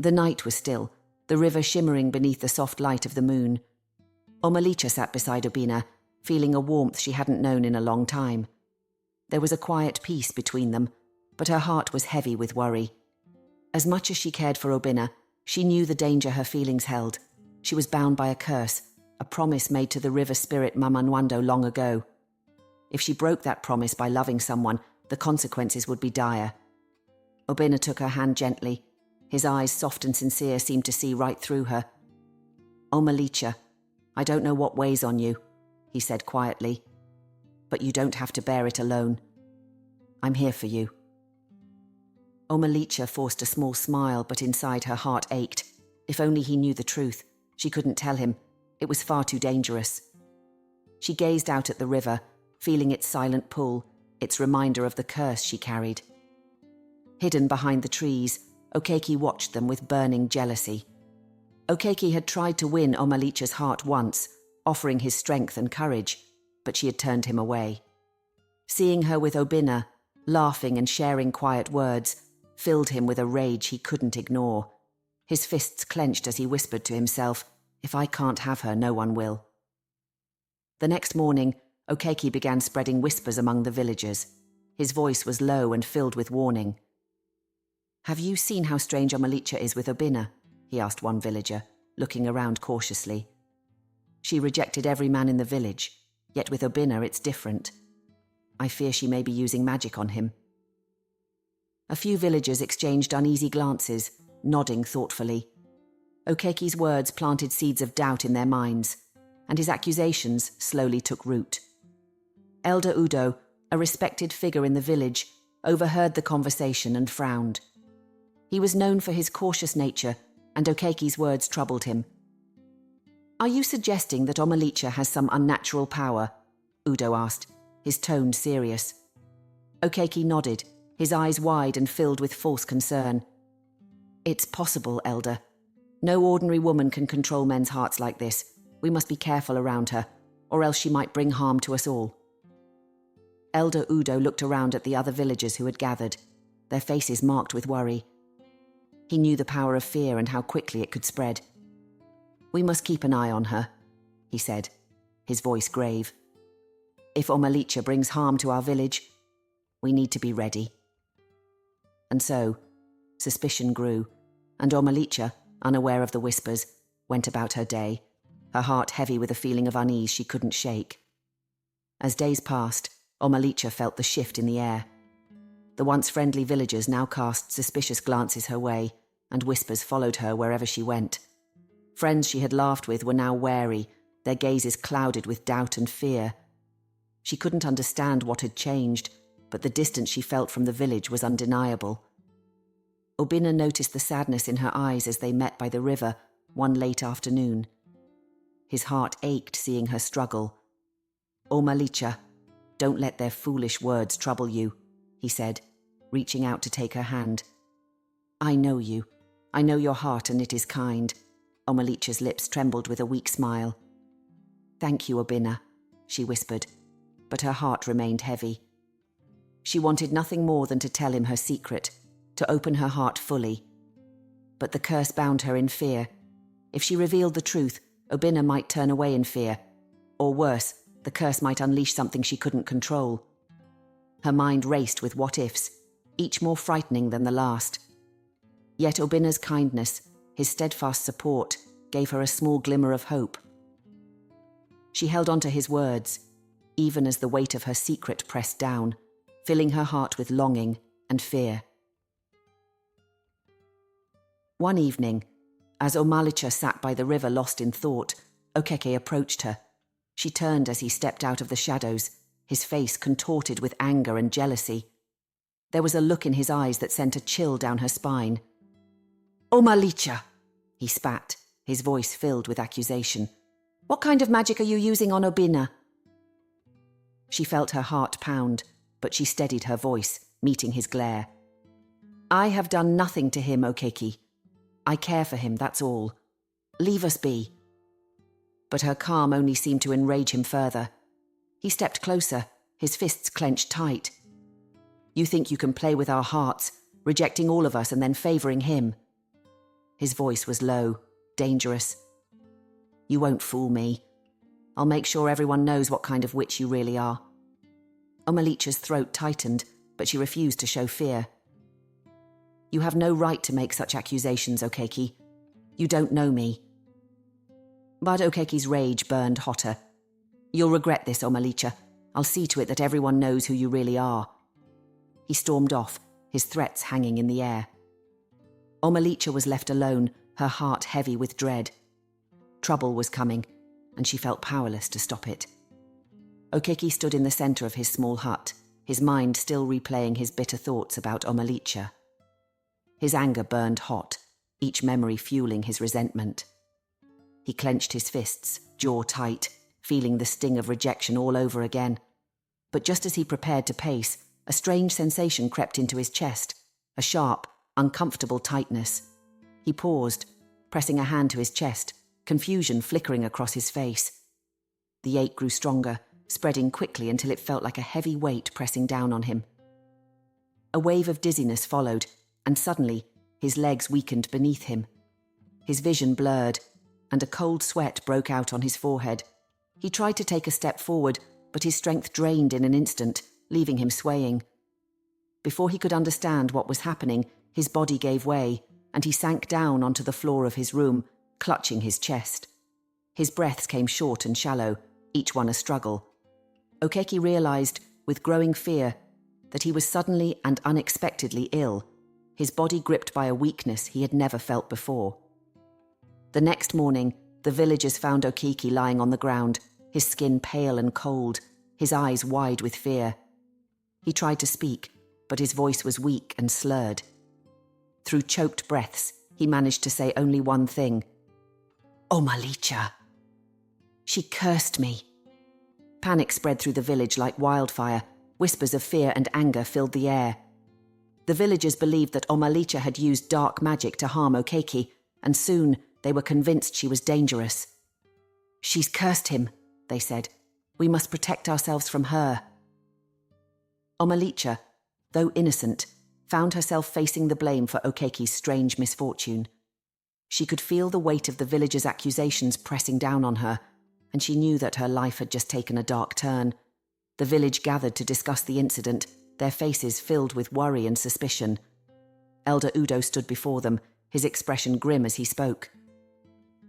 The night was still, the river shimmering beneath the soft light of the moon. Omalicha sat beside Obina, feeling a warmth she hadn't known in a long time. There was a quiet peace between them, but her heart was heavy with worry. As much as she cared for Obina, she knew the danger her feelings held. She was bound by a curse, a promise made to the river spirit Mamanwando long ago. If she broke that promise by loving someone, the consequences would be dire. Obina took her hand gently. His eyes, soft and sincere, seemed to see right through her. "Omalicha, I don't know what weighs on you," he said quietly, "but you don't have to bear it alone. I'm here for you." Omalicha forced a small smile, but inside her heart ached. If only he knew the truth. She couldn't tell him. It was far too dangerous. She gazed out at the river, feeling its silent pull, its reminder of the curse she carried. Hidden behind the trees, Okeki watched them with burning jealousy. Okeki had tried to win Omalicha's heart once, offering his strength and courage, but she had turned him away. Seeing her with Obina, laughing and sharing quiet words, filled him with a rage he couldn't ignore. His fists clenched as he whispered to himself, "If I can't have her, no one will." The next morning, Okeki began spreading whispers among the villagers. His voice was low and filled with warning. "Have you seen how strange Omalicha is with Obina?" he asked one villager, looking around cautiously. "She rejected every man in the village, yet with Obina it's different. I fear she may be using magic on him." A few villagers exchanged uneasy glances, nodding thoughtfully. Okeki's words planted seeds of doubt in their minds, and his accusations slowly took root. Elder Udo, a respected figure in the village, overheard the conversation and frowned. He was known for his cautious nature, and Okeki's words troubled him. "Are you suggesting that Omalicha has some unnatural power?" Udo asked, his tone serious. Okeki nodded, his eyes wide and filled with false concern. "It's possible, Elder. No ordinary woman can control men's hearts like this. We must be careful around her, or else she might bring harm to us all." Elder Udo looked around at the other villagers who had gathered, their faces marked with worry. He knew the power of fear and how quickly it could spread. "We must keep an eye on her," he said, his voice grave. "If Omalicha brings harm to our village, we need to be ready." And so, suspicion grew, and Omalicha, unaware of the whispers, went about her day, her heart heavy with a feeling of unease she couldn't shake. As days passed, Omalicha felt the shift in the air. The once friendly villagers now cast suspicious glances her way, and whispers followed her wherever she went. Friends she had laughed with were now wary, their gazes clouded with doubt and fear. She couldn't understand what had changed, but the distance she felt from the village was undeniable. Obina noticed the sadness in her eyes as they met by the river one late afternoon. His heart ached seeing her struggle. "Omalicha, don't let their foolish words trouble you," he said, reaching out to take her hand. "I know you. I know your heart, and it is kind." Omalicha's lips trembled with a weak smile. "Thank you, Obina," she whispered, but her heart remained heavy. She wanted nothing more than to tell him her secret, to open her heart fully. But the curse bound her in fear. If she revealed the truth, Obina might turn away in fear. Or worse, the curse might unleash something she couldn't control. Her mind raced with what-ifs, each more frightening than the last. Yet Obina's kindness, his steadfast support, gave her a small glimmer of hope. She held on to his words, even as the weight of her secret pressed down, filling her heart with longing and fear. One evening, as Omalicha sat by the river lost in thought, Okeke approached her. She turned as he stepped out of the shadows, his face contorted with anger and jealousy. There was a look in his eyes that sent a chill down her spine. "Omalicha!" he spat, his voice filled with accusation. "What kind of magic are you using on Obina?" She felt her heart pound, but she steadied her voice, meeting his glare. "I have done nothing to him, Okeki. I care for him, that's all. Leave us be." But her calm only seemed to enrage him further. He stepped closer, his fists clenched tight. "You think you can play with our hearts, rejecting all of us and then favoring him? His voice was low, dangerous. "You won't fool me. I'll make sure everyone knows what kind of witch you really are." Omalicha's throat tightened, but she refused to show fear. "You have no right to make such accusations, Okeki. You don't know me." But Okeki's rage burned hotter. "You'll regret this, Omalicha. I'll see to it that everyone knows who you really are." He stormed off, his threats hanging in the air. Omalicha was left alone, her heart heavy with dread. Trouble was coming, and she felt powerless to stop it. Okeki stood in the centre of his small hut, his mind still replaying his bitter thoughts about Omalicha. His anger burned hot, each memory fueling his resentment. He clenched his fists, jaw tight, feeling the sting of rejection all over again. But just as he prepared to pace, a strange sensation crept into his chest, a sharp, uncomfortable tightness. He paused, pressing a hand to his chest, confusion flickering across his face. The ache grew stronger, spreading quickly until it felt like a heavy weight pressing down on him. A wave of dizziness followed, and suddenly his legs weakened beneath him. His vision blurred, and a cold sweat broke out on his forehead. He tried to take a step forward, but his strength drained in an instant, leaving him swaying. Before he could understand what was happening, his body gave way, and he sank down onto the floor of his room, clutching his chest. His breaths came short and shallow, each one a struggle. Okeki realized, with growing fear, that he was suddenly and unexpectedly ill, his body gripped by a weakness he had never felt before. The next morning, the villagers found Okeki lying on the ground, his skin pale and cold, his eyes wide with fear. He tried to speak, but his voice was weak and slurred. Through choked breaths, he managed to say only one thing. "Omalicha." "She cursed me." Panic spread through the village like wildfire. Whispers of fear and anger filled the air. The villagers believed that Omalicha had used dark magic to harm Okeki, and soon they were convinced she was dangerous. "She's cursed him," they said. "We must protect ourselves from her." Omalicha, though innocent, found herself facing the blame for Okeki's strange misfortune. She could feel the weight of the villagers' accusations pressing down on her, and she knew that her life had just taken a dark turn. The village gathered to discuss the incident, their faces filled with worry and suspicion. Elder Udo stood before them, his expression grim as he spoke.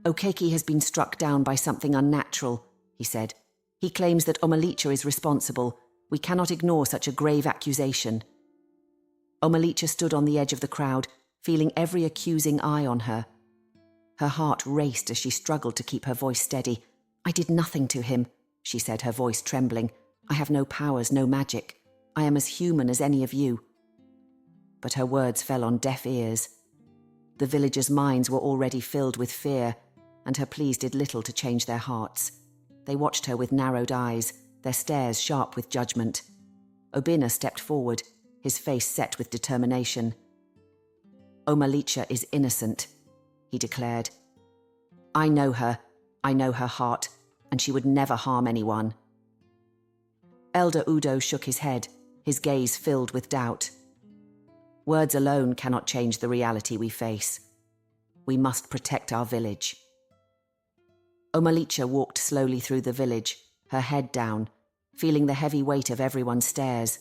"Okeki has been struck down by something unnatural," he said. "He claims that Omalicha is responsible. We cannot ignore such a grave accusation." Omalicha stood on the edge of the crowd, feeling every accusing eye on her. Her heart raced as she struggled to keep her voice steady. "I did nothing to him," she said, her voice trembling. "I have no powers, no magic. I am as human as any of you." But her words fell on deaf ears. The villagers' minds were already filled with fear, and her pleas did little to change their hearts. They watched her with narrowed eyes, their stares sharp with judgment. Obina stepped forward, his face set with determination. "Omalicha is innocent," he declared. I know her heart, and she would never harm anyone." Elder Udo shook his head, his gaze filled with doubt. "Words alone cannot change the reality we face. We must protect our village." Omalicha walked slowly through the village, her head down, feeling the heavy weight of everyone's stares.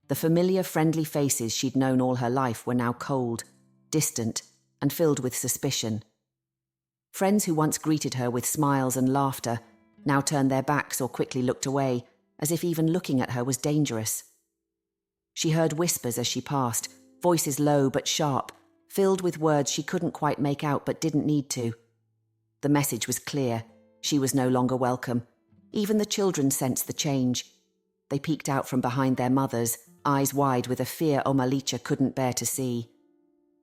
The familiar, friendly faces she'd known all her life were now cold, distant, and filled with suspicion. Friends who once greeted her with smiles and laughter now turned their backs or quickly looked away, as if even looking at her was dangerous. She heard whispers as she passed, voices low but sharp, filled with words she couldn't quite make out but didn't need to. The message was clear. She was no longer welcome. Even the children sensed the change. They peeked out from behind their mothers, eyes wide with a fear Omalicha couldn't bear to see.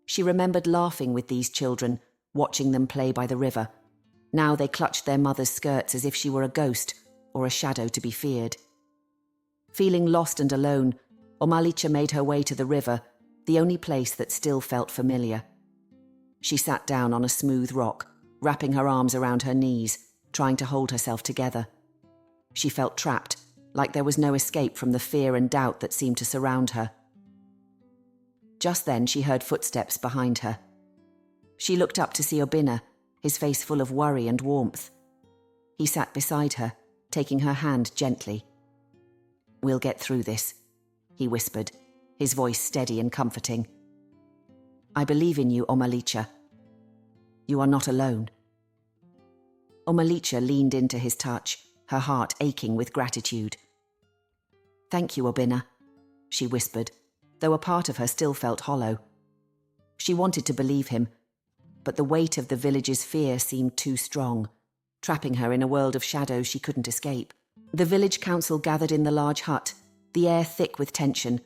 She remembered laughing with these children, watching them play by the river. Now they clutched their mother's skirts as if she were a ghost or a shadow to be feared. Feeling lost and alone, Omalicha made her way to the river, the only place that still felt familiar. She sat down on a smooth rock, wrapping her arms around her knees, trying to hold herself together. She felt trapped, like there was no escape from the fear and doubt that seemed to surround her. Just then she heard footsteps behind her. She looked up to see Obinna, his face full of worry and warmth. He sat beside her, taking her hand gently. "We'll get through this," he whispered, his voice steady and comforting. "I believe in you, Omalicha. You are not alone." Omalicha leaned into his touch, her heart aching with gratitude. "Thank you, Obinna," she whispered, though a part of her still felt hollow. She wanted to believe him, but the weight of the village's fear seemed too strong, trapping her in a world of shadows she couldn't escape. The village council gathered in the large hut, the air thick with tension.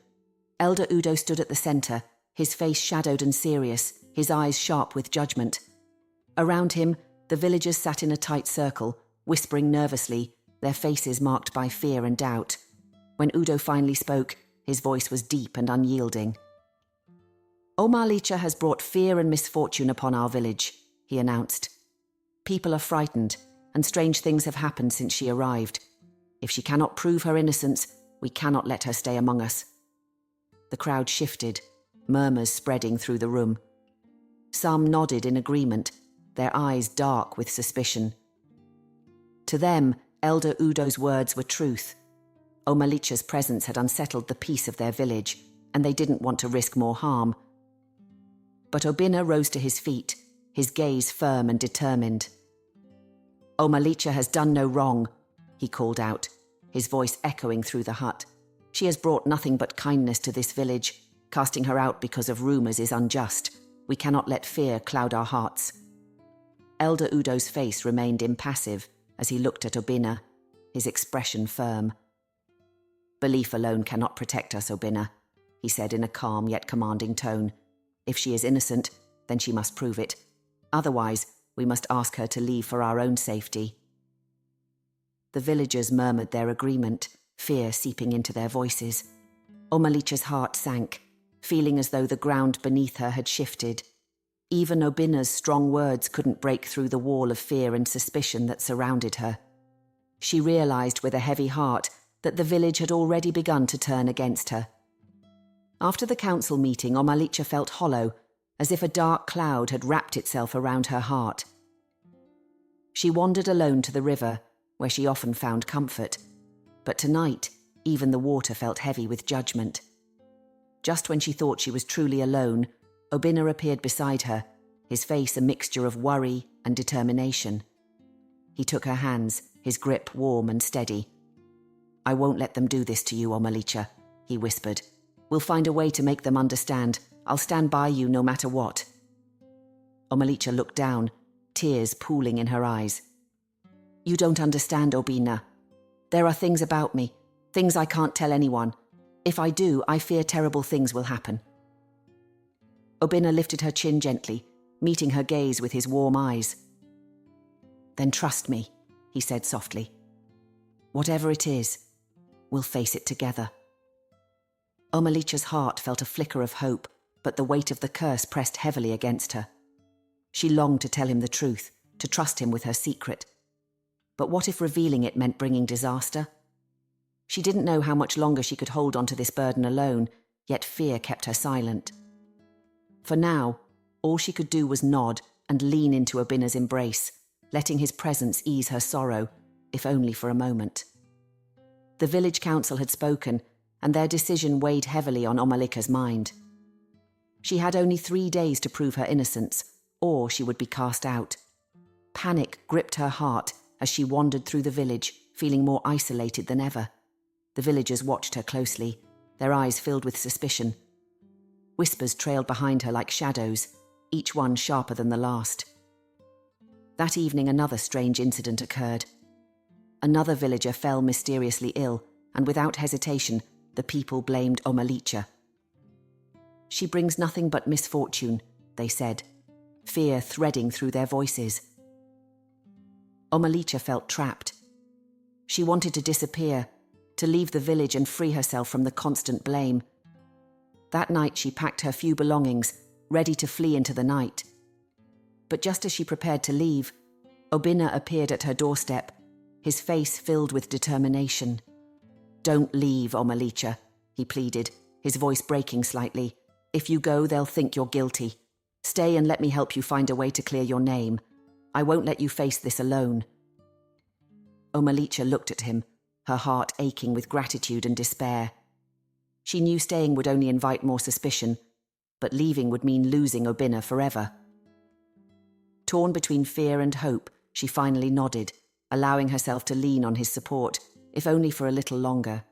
Elder Udo stood at the centre, his face shadowed and serious, his eyes sharp with judgment. Around him, the villagers sat in a tight circle, whispering nervously, their faces marked by fear and doubt. When Udo finally spoke, his voice was deep and unyielding. "Omalicha has brought fear and misfortune upon our village," he announced. "People are frightened, and strange things have happened since she arrived. If she cannot prove her innocence, we cannot let her stay among us." The crowd shifted, murmurs spreading through the room. Some nodded in agreement, their eyes dark with suspicion. To them, Elder Udo's words were truth. Omalicha's presence had unsettled the peace of their village, and they didn't want to risk more harm. But Obinna rose to his feet, his gaze firm and determined. "Omalicha has done no wrong," he called out, his voice echoing through the hut. "She has brought nothing but kindness to this village. Casting her out because of rumours is unjust. We cannot let fear cloud our hearts." Elder Udo's face remained impassive as he looked at Obinna, his expression firm. "Belief alone cannot protect us, Obinna," he said in a calm yet commanding tone. "If she is innocent, then she must prove it. Otherwise, we must ask her to leave for our own safety." The villagers murmured their agreement, fear seeping into their voices. Omalicha's heart sank, feeling as though the ground beneath her had shifted. Even Obinna's strong words couldn't break through the wall of fear and suspicion that surrounded her. She realized with a heavy heart that the village had already begun to turn against her. After the council meeting, Omalicha felt hollow, as if a dark cloud had wrapped itself around her heart. She wandered alone to the river, where she often found comfort. But tonight, even the water felt heavy with judgment. Just when she thought she was truly alone, Obinna appeared beside her, his face a mixture of worry and determination. He took her hands, his grip warm and steady. "I won't let them do this to you, Omalicha," he whispered. "We'll find a way to make them understand. I'll stand by you no matter what." Omalicha looked down, tears pooling in her eyes. "You don't understand, Obinna. There are things about me, things I can't tell anyone. If I do, I fear terrible things will happen." Obinna lifted her chin gently, meeting her gaze with his warm eyes. "Then trust me," he said softly. "Whatever it is, we'll face it together." Omalicha's heart felt a flicker of hope, but the weight of the curse pressed heavily against her. She longed to tell him the truth, to trust him with her secret. But what if revealing it meant bringing disaster? She didn't know how much longer she could hold on to this burden alone, yet fear kept her silent. For now, all she could do was nod and lean into Obinna's embrace, letting his presence ease her sorrow, if only for a moment. The village council had spoken, and their decision weighed heavily on Omalicha's mind. She had only 3 days to prove her innocence, or she would be cast out. Panic gripped her heart as she wandered through the village, feeling more isolated than ever. The villagers watched her closely, their eyes filled with suspicion. Whispers trailed behind her like shadows, each one sharper than the last. That evening another strange incident occurred. Another villager fell mysteriously ill, and without hesitation, the people blamed Omalicha. "She brings nothing but misfortune," they said, fear threading through their voices. Omalicha felt trapped. She wanted to disappear, to leave the village and free herself from the constant blame. That night she packed her few belongings, ready to flee into the night. But just as she prepared to leave, Obinna appeared at her doorstep, his face filled with determination. "Don't leave, Omalicha," he pleaded, his voice breaking slightly. "If you go, they'll think you're guilty. Stay and let me help you find a way to clear your name. I won't let you face this alone." Omalicha looked at him, her heart aching with gratitude and despair. She knew staying would only invite more suspicion, but leaving would mean losing Obinna forever. Torn between fear and hope, she finally nodded, allowing herself to lean on his support, if only for a little longer.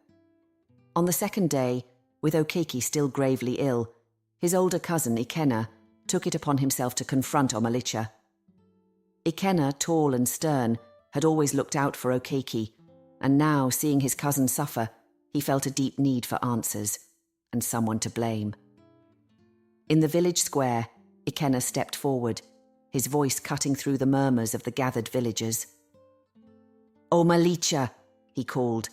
On the second day, with Okeki still gravely ill, his older cousin Ikenna took it upon himself to confront Omalicha. Ikenna, tall and stern, had always looked out for Okeki, and now, seeing his cousin suffer, he felt a deep need for answers, and someone to blame. In the village square, Ikenna stepped forward, his voice cutting through the murmurs of the gathered villagers. "Omalicha," he called,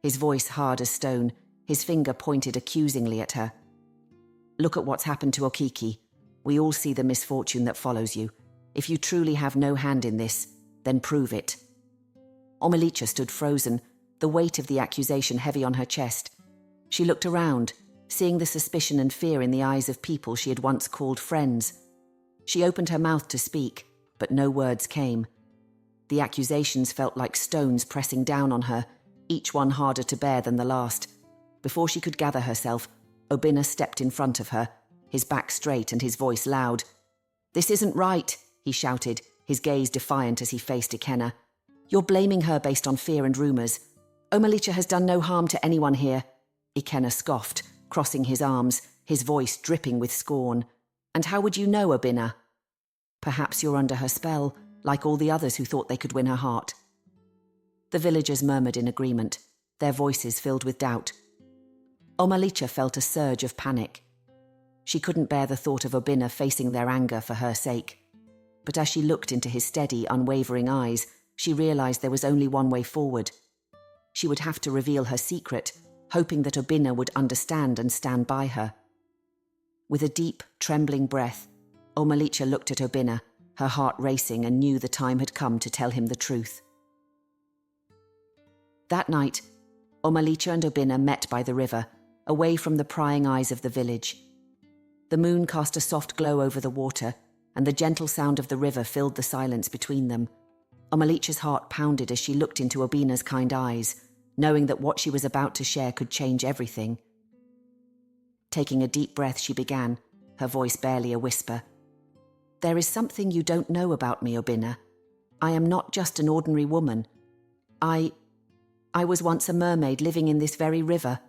his voice hard as stone, his finger pointed accusingly at her. "Look at what's happened to Okeki. We all see the misfortune that follows you. If you truly have no hand in this, then prove it." Omalicha stood frozen, the weight of the accusation heavy on her chest. She looked around, seeing the suspicion and fear in the eyes of people she had once called friends. She opened her mouth to speak, but no words came. The accusations felt like stones pressing down on her, each one harder to bear than the last. Before she could gather herself, Obinna stepped in front of her, his back straight and his voice loud. "This isn't right," he shouted, his gaze defiant as he faced Ikenna. "You're blaming her based on fear and rumours. Omalicha has done no harm to anyone here." Ikenna scoffed, crossing his arms, his voice dripping with scorn. "And how would you know, Obinna? Perhaps you're under her spell, like all the others who thought they could win her heart." The villagers murmured in agreement, their voices filled with doubt. Omalicha felt a surge of panic. She couldn't bear the thought of Obinna facing their anger for her sake. But as she looked into his steady, unwavering eyes, she realized there was only one way forward. She would have to reveal her secret, hoping that Obinna would understand and stand by her. With a deep, trembling breath, Omalicha looked at Obinna, her heart racing, and knew the time had come to tell him the truth. That night, Omalicha and Obinna met by the river, away from the prying eyes of the village. The moon cast a soft glow over the water, and the gentle sound of the river filled the silence between them. Omalicha's heart pounded as she looked into Obinna's kind eyes, knowing that what she was about to share could change everything. Taking a deep breath, she began, her voice barely a whisper. "There is something you don't know about me, Obinna. I am not just an ordinary woman. I was once a mermaid living in this very river."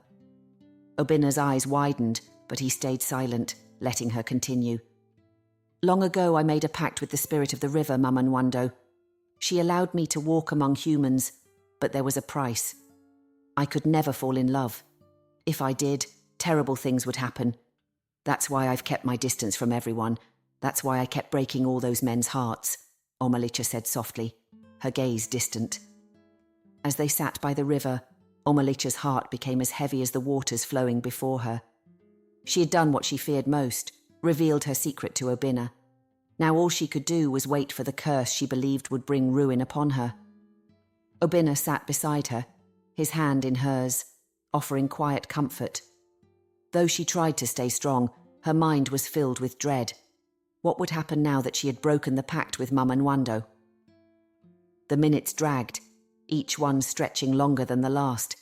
Obinna's eyes widened, but he stayed silent, letting her continue. "Long ago I made a pact with the spirit of the river, Mama Nwando. She allowed me to walk among humans, but there was a price. I could never fall in love. If I did, terrible things would happen. That's why I've kept my distance from everyone. That's why I kept breaking all those men's hearts," Omalicha said softly, her gaze distant. As they sat by the river, Omalicha's heart became as heavy as the waters flowing before her. She had done what she feared most, revealed her secret to Obinna. Now all she could do was wait for the curse she believed would bring ruin upon her. Obinna sat beside her, his hand in hers, offering quiet comfort. Though she tried to stay strong, her mind was filled with dread. What would happen now that she had broken the pact with Mama Nwando? The minutes dragged, each one stretching longer than the last.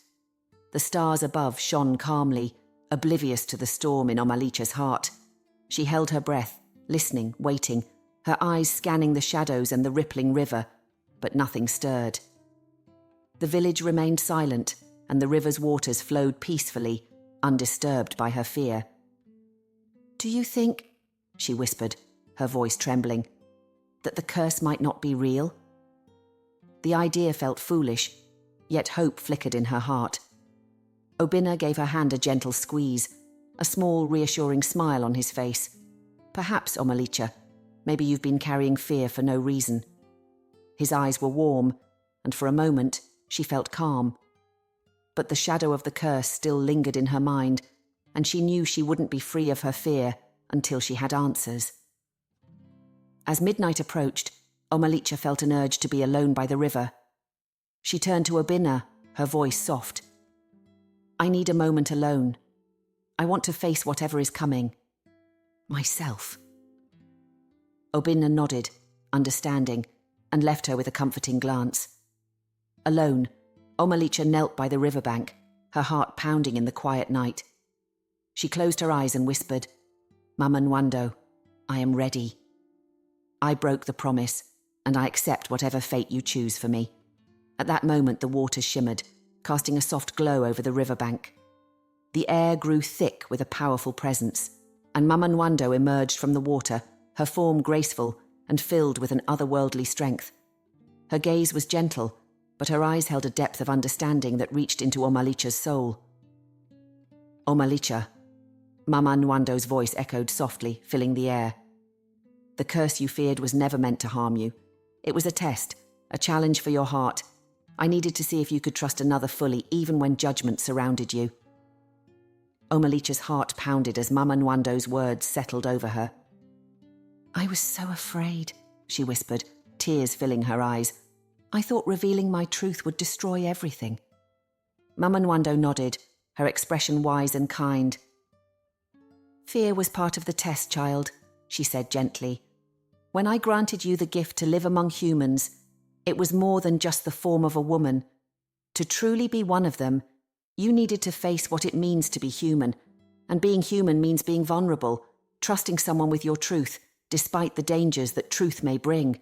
The stars above shone calmly, oblivious to the storm in Omalicha's heart. She held her breath, listening, waiting, her eyes scanning the shadows and the rippling river, but nothing stirred. The village remained silent, and the river's waters flowed peacefully, undisturbed by her fear. "Do you think," she whispered, her voice trembling, "that the curse might not be real?" The idea felt foolish, yet hope flickered in her heart. Obinna gave her hand a gentle squeeze, a small, reassuring smile on his face. "Perhaps, Omalicha, maybe you've been carrying fear for no reason." His eyes were warm, and for a moment she felt calm. But the shadow of the curse still lingered in her mind, and she knew she wouldn't be free of her fear until she had answers. As midnight approached, Omalicha felt an urge to be alone by the river. She turned to Obinna, her voice soft. "I need a moment alone. I want to face whatever is coming. Myself." Obinna nodded, understanding, and left her with a comforting glance. Alone, Omalicha knelt by the riverbank, her heart pounding in the quiet night. She closed her eyes and whispered, "Mama Nwando, I am ready. I broke the promise, and I accept whatever fate you choose for me." At that moment the waters shimmered, casting a soft glow over the riverbank. The air grew thick with a powerful presence, and Mama Nwando emerged from the water, her form graceful and filled with an otherworldly strength. Her gaze was gentle, but her eyes held a depth of understanding that reached into Omalicha's soul. "Omalicha," Mama Nwando's voice echoed softly, filling the air. "The curse you feared was never meant to harm you. It was a test, a challenge for your heart. I needed to see if you could trust another fully, even when judgment surrounded you." Omalicha's heart pounded as Mama Nwando's words settled over her. "I was so afraid," she whispered, tears filling her eyes. "I thought revealing my truth would destroy everything." Mama Nwando nodded, her expression wise and kind. "Fear was part of the test, child," she said gently. "When I granted you the gift to live among humans, it was more than just the form of a woman. To truly be one of them, you needed to face what it means to be human, and being human means being vulnerable, trusting someone with your truth, despite the dangers that truth may bring."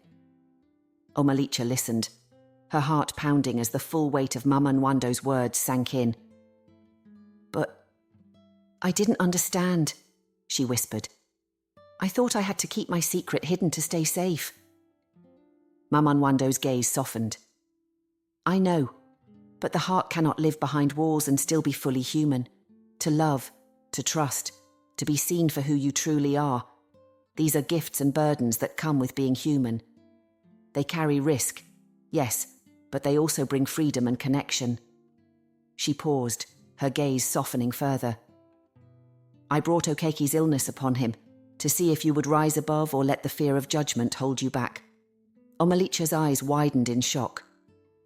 Omalicha listened, her heart pounding as the full weight of Mama Nwando's words sank in. "But I didn't understand," she whispered. "I thought I had to keep my secret hidden to stay safe." Mama Nwando's gaze softened. "I know, but the heart cannot live behind walls and still be fully human. To love, to trust, to be seen for who you truly are. These are gifts and burdens that come with being human. They carry risk, yes, but they also bring freedom and connection." She paused, her gaze softening further. "I brought Okeki's illness upon him, to see if you would rise above or let the fear of judgment hold you back." Omalicha's eyes widened in shock.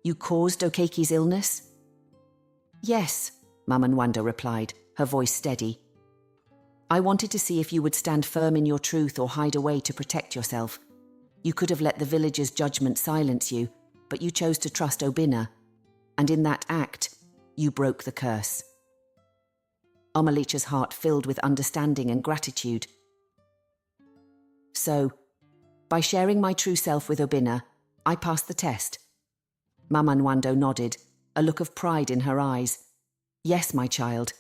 "You caused Okeki's illness?" "Yes," Mama Nwando replied, her voice steady. "I wanted to see if you would stand firm in your truth or hide away to protect yourself. You could have let the villagers' judgment silence you, but you chose to trust Obinna, and in that act, you broke the curse." Omalicha's heart filled with understanding and gratitude. "So, by sharing my true self with Obinna, I passed the test." Mama Nwando nodded, a look of pride in her eyes. "Yes, my child.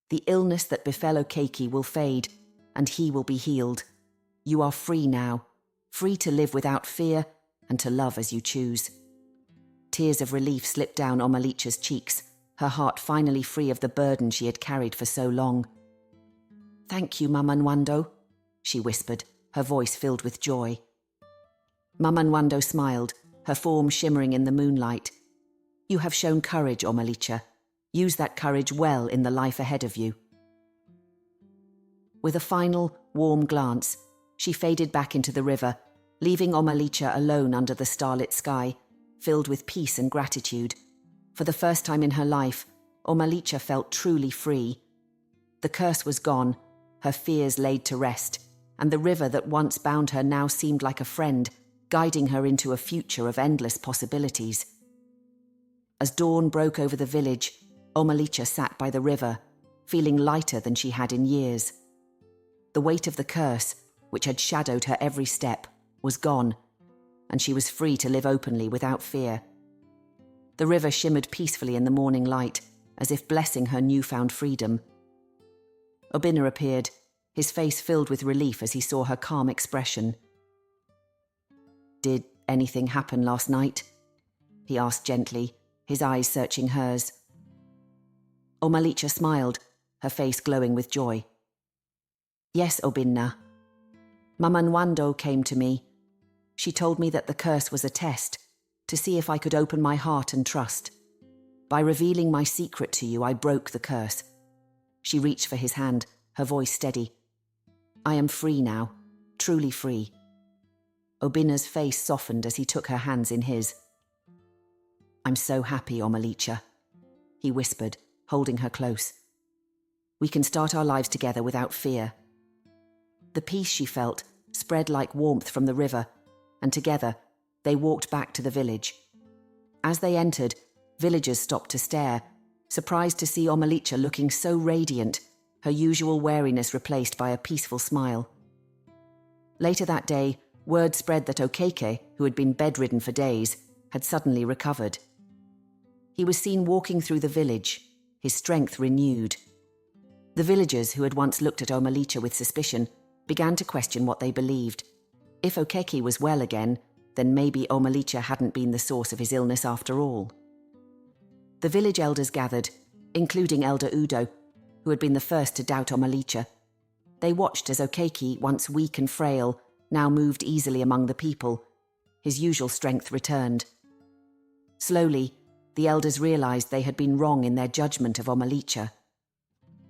The illness that befell Okeki will fade, and he will be healed. You are free now, free to live without fear and to love as you choose." Tears of relief slipped down Omalicha's cheeks, her heart finally free of the burden she had carried for so long. "Thank you, Mama Nwando," she whispered, her voice filled with joy. Mama Nwando smiled, her form shimmering in the moonlight. "You have shown courage, Omalicha. Use that courage well in the life ahead of you." With a final, warm glance, she faded back into the river, leaving Omalicha alone under the starlit sky, filled with peace and gratitude. For the first time in her life, Omalicha felt truly free. The curse was gone, her fears laid to rest, and the river that once bound her now seemed like a friend, guiding her into a future of endless possibilities. As dawn broke over the village, Omalicha sat by the river, feeling lighter than she had in years. The weight of the curse, which had shadowed her every step, was gone, and she was free to live openly without fear. The river shimmered peacefully in the morning light, as if blessing her newfound freedom. Obinna appeared, his face filled with relief as he saw her calm expression. "Did anything happen last night?" he asked gently, his eyes searching hers. Omalicha smiled, her face glowing with joy. "Yes, Obinna. Mama Nwando came to me. She told me that the curse was a test, to see if I could open my heart and trust. By revealing my secret to you, I broke the curse." She reached for his hand, her voice steady. "I am free now, truly free." Obinna's face softened as he took her hands in his. "I'm so happy, Omalicha," he whispered, holding her close. "We can start our lives together without fear." The peace she felt, spread like warmth from the river, and together they walked back to the village. As they entered, villagers stopped to stare, surprised to see Omalicha looking so radiant, her usual wariness replaced by a peaceful smile. Later that day, word spread that Okeke, who had been bedridden for days, had suddenly recovered. He was seen walking through the village, his strength renewed. The villagers, who had once looked at Omalicha with suspicion, began to question what they believed. If Okeke was well again, then maybe Omalicha hadn't been the source of his illness after all. The village elders gathered, including Elder Udo, who had been the first to doubt Omalicha. They watched as Okeke, once weak and frail, now moved easily among the people. His usual strength returned. Slowly, the elders realized they had been wrong in their judgment of Omalicha.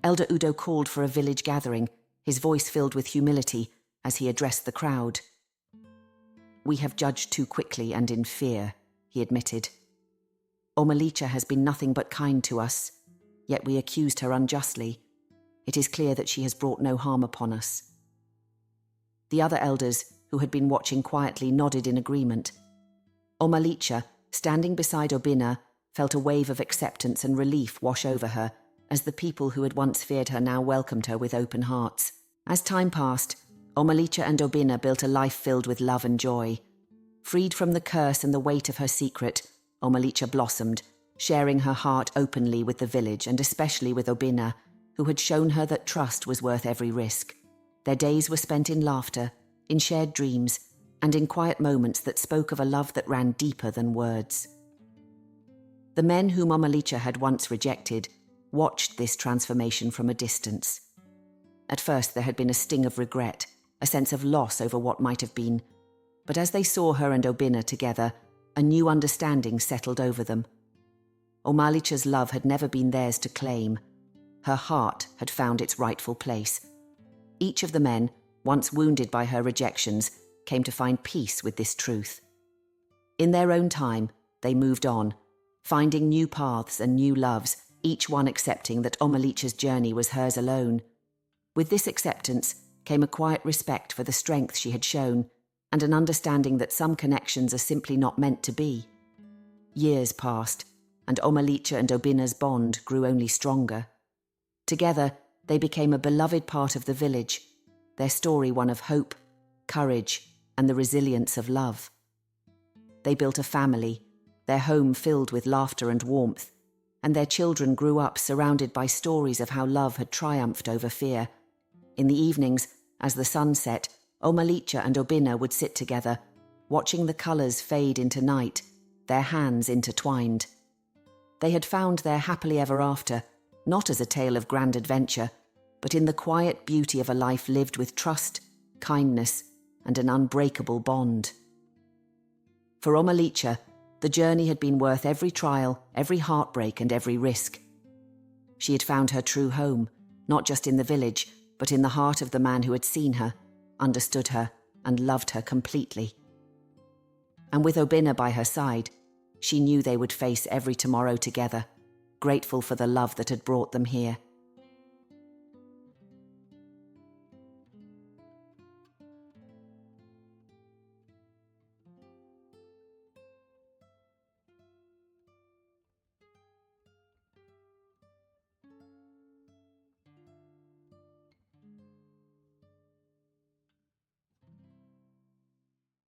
Elder Udo called for a village gathering, his voice filled with humility as he addressed the crowd. "We have judged too quickly and in fear," he admitted. "Omalicha has been nothing but kind to us, yet we accused her unjustly. It is clear that she has brought no harm upon us." The other elders, who had been watching quietly, nodded in agreement. Omalicha, standing beside Obinna, felt a wave of acceptance and relief wash over her, as the people who had once feared her now welcomed her with open hearts. As time passed, Omalicha and Obinna built a life filled with love and joy. Freed from the curse and the weight of her secret, Omalicha blossomed, sharing her heart openly with the village and especially with Obinna, who had shown her that trust was worth every risk. Their days were spent in laughter, in shared dreams, and in quiet moments that spoke of a love that ran deeper than words. The men whom Omalicha had once rejected watched this transformation from a distance. At first there had been a sting of regret, a sense of loss over what might have been, but as they saw her and Obinna together, a new understanding settled over them. Omalicha's love had never been theirs to claim. Her heart had found its rightful place. Each of the men, once wounded by her rejections, came to find peace with this truth. In their own time, they moved on, finding new paths and new loves, each one accepting that Omalicha's journey was hers alone. With this acceptance came a quiet respect for the strength she had shown, and an understanding that some connections are simply not meant to be. Years passed, and Omalicha and Obinna's bond grew only stronger. Together, they became a beloved part of the village, their story one of hope, courage, and the resilience of love. They built a family, their home filled with laughter and warmth, and their children grew up surrounded by stories of how love had triumphed over fear. In the evenings, as the sun set, Omalicha and Obinna would sit together, watching the colours fade into night, their hands intertwined. They had found their happily ever after, not as a tale of grand adventure, but in the quiet beauty of a life lived with trust, kindness, and an unbreakable bond. For Omalicha, the journey had been worth every trial, every heartbreak, and every risk. She had found her true home, not just in the village, but in the heart of the man who had seen her, understood her, and loved her completely. And with Obinna by her side, she knew they would face every tomorrow together, grateful for the love that had brought them here.